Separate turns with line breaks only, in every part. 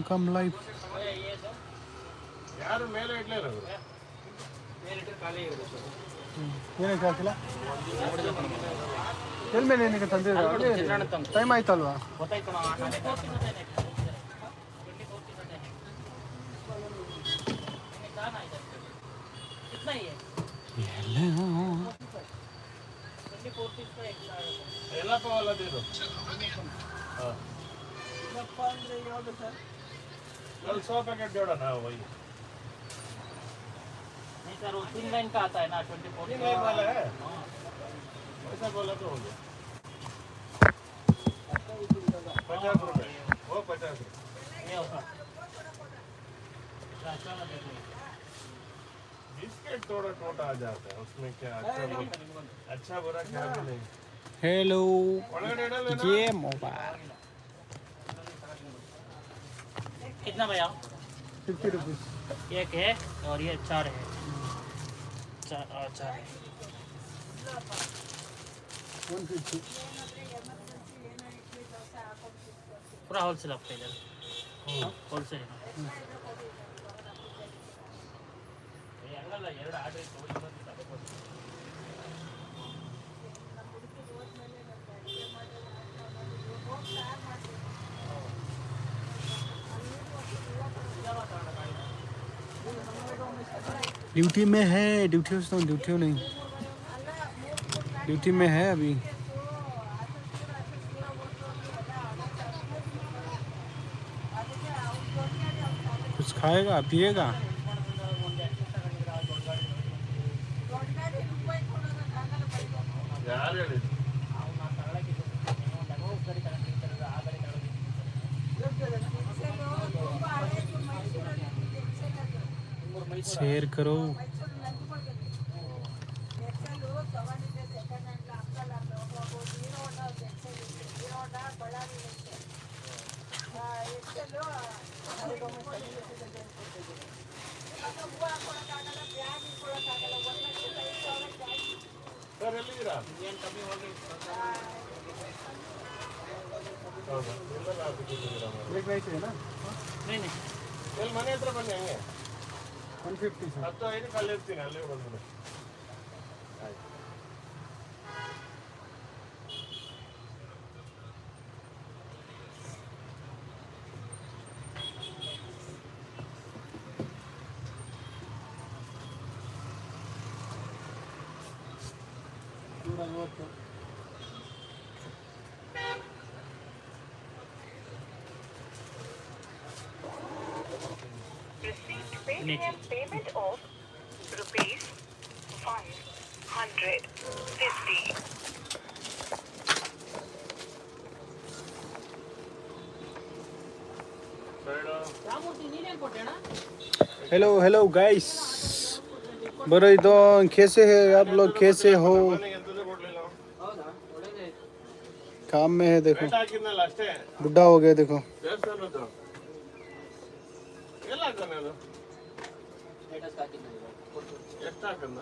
come live.
ಯಾರು ಮೇಲೆ ಇಡ್ಲಿಲ್ಲ
ಏನಕ್ಕೆ ಹಾಕಿಲ್ಲ ಎಲ್ಲಿ ಮೇಲೆ ಏನಕ್ಕೆ ತಂದಿದ್ರು ಟೈಮ್ ಆಯ್ತಲ್ವಾ
ಎಲ್ಲಪ್ಪ ಅಲ್ಲದಿರು कल 100 पैकेट जोड़ा ना वही
नहीं सर वो 3 लाइन का आता है ना 24
नहीं लाइन वाला है ऐसा बोला तो हो गया 50 रुपए वो 50
ये होगा
बिस्किट थोड़ा छोटा आ जाता है उसमें क्या अच्छा बुरा क्या भी नहीं
हेलो
ಒಳಗಡೆ ಇಡಲ್ಲ
ये मोबाइल
कितना भैया
50 रुपीज
एक है और ये 4 है 4 और 4 है
150
पूरा होलसेल आपका इधर होलसेल है ಎರಡು ಆರ್ಡರ್
ड्यूटी में है ड्यूटी नहीं ड्यूटी में है अभी कुछ खाएगा पिएगा
ಯಾರು ಹೇಳಿದ್ರು
शेयर करो
ಸರ್ ಎಲ್ಲಿದ್ದೀರಾ ಹೌದಾ ಎಲ್ಲೆಲ್ಲ ಹಾಕಿದ್ದೀರಾ
नहीं नहीं
ಎಲ್ಲಿ ಮನೆ ಹತ್ರ ಬನ್ನಿ ಹಂಗೆ
150 सर
10-5 ಅಲ್ಲಿ ಇರ್ತೀನಿ ಅಲ್ಲೇ ಬಂದ್ಬಿಡಿ ಆಯ್ತು
Payment of rupees 550.
Hello guys बरईदों कैसे है आप लोग कैसे हो काम में है देखो
ಹಾಕಿದ್ನಲ್ಲ ಅಷ್ಟೇ
बुढ़ा हो गया देखो
ದೇವಸ್ಥಾನದ್ದು ಎಲ್ಲ ಹಾಕನ ಅದು ಎಷ್ಟು ಹಾಕನ್ನ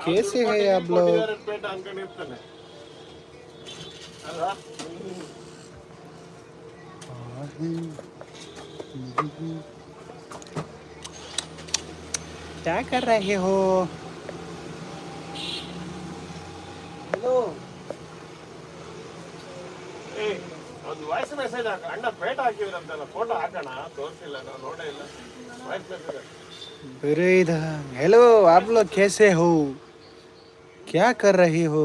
कैसे है आप लोग
ಪೇಟ ಅನ್ಕೊಂಡಿರ್ತಾನೆ ಅಲ್ವಾ
क्या कर रहे हो
हेलो ಏ ಒಂದು ವಾಯ್ಸ್ ಮೆಸೇಜ್ ಹಾಕ ಅಣ್ಣ ಪೇಟ ಹಾಕಿದ್ರಂತಲ್ಲ ಫೋಟೋ ಹಾಕೋಣ ತೋರಿಸಿಲ್ಲ ನಾವು ನೋಡೇ ಇಲ್ಲ ವಾಯ್ಸ್ ಮೆಸೇಜ್
बरईदा हेलो आप लोग कैसे हो क्या कर रही हो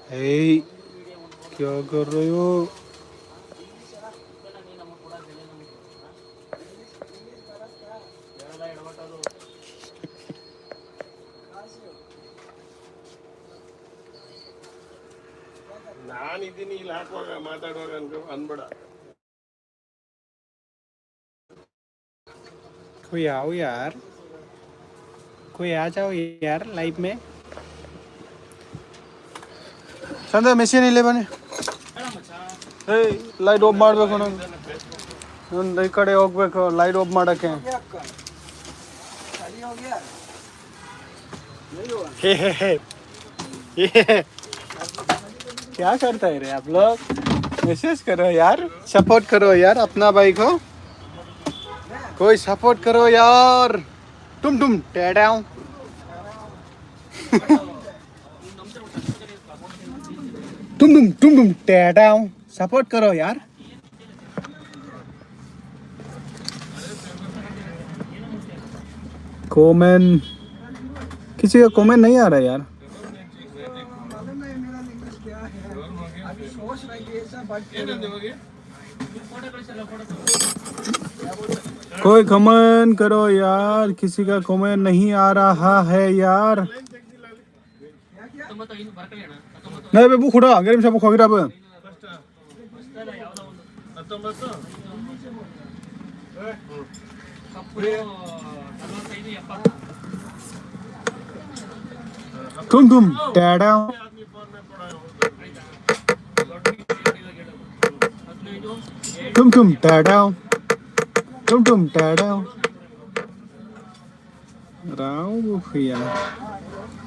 हे क्या कर रहे हो
ನಾನಿದ್ದೀನಿ ಇಲ್ಲಿ ಹಾಕುವಾಗ ಮಾತಾಡುವಾಗ ಅನ್ಬೇಡ
कोई आओ यार कोई आ जाओ यार लाइव में ಚಂದ ಮೆಷಿನ್ ಇಲ್ಲೇ ಬನ್ನಿ ಏಯ್ ಲೈಟ್ ಆಫ್ ಮಾಡಬೇಕು ನಾನು ಒಂದು ಈ ಕಡೆ ಹೋಗ್ಬೇಕು ಲೈಟ್ ಆಫ್ ಮಾಡಕ್ಕೆ हे हे हे ये क्या करता है रे आप लोग मैसेज करो यार सपोर्ट करो यार अपना भाई को कोई सपोर्ट करो यार तुम टेढ़ाओ तुम टेढ़ाओ सपोर्ट करो यार कमेंट किसी का कमेंट नहीं आ रहा यार कोई कमेंट करो यार किसी का कमेंट नहीं आ रहा है यार नहीं बाबू खुड़ा अगर सब खोगिरा अब
45 70
तुम टेढ़ा तुम टेढ़ा तुम टेढ़ा राव भैया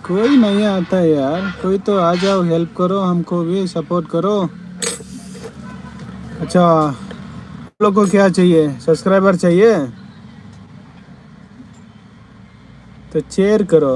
कोई नहीं आता यार कोई तो आ जाओ हेल्प करो हमको भी सपोर्ट करो अच्छा आप लोग को क्या चाहिए सब्सक्राइबर चाहिए तो शेयर करो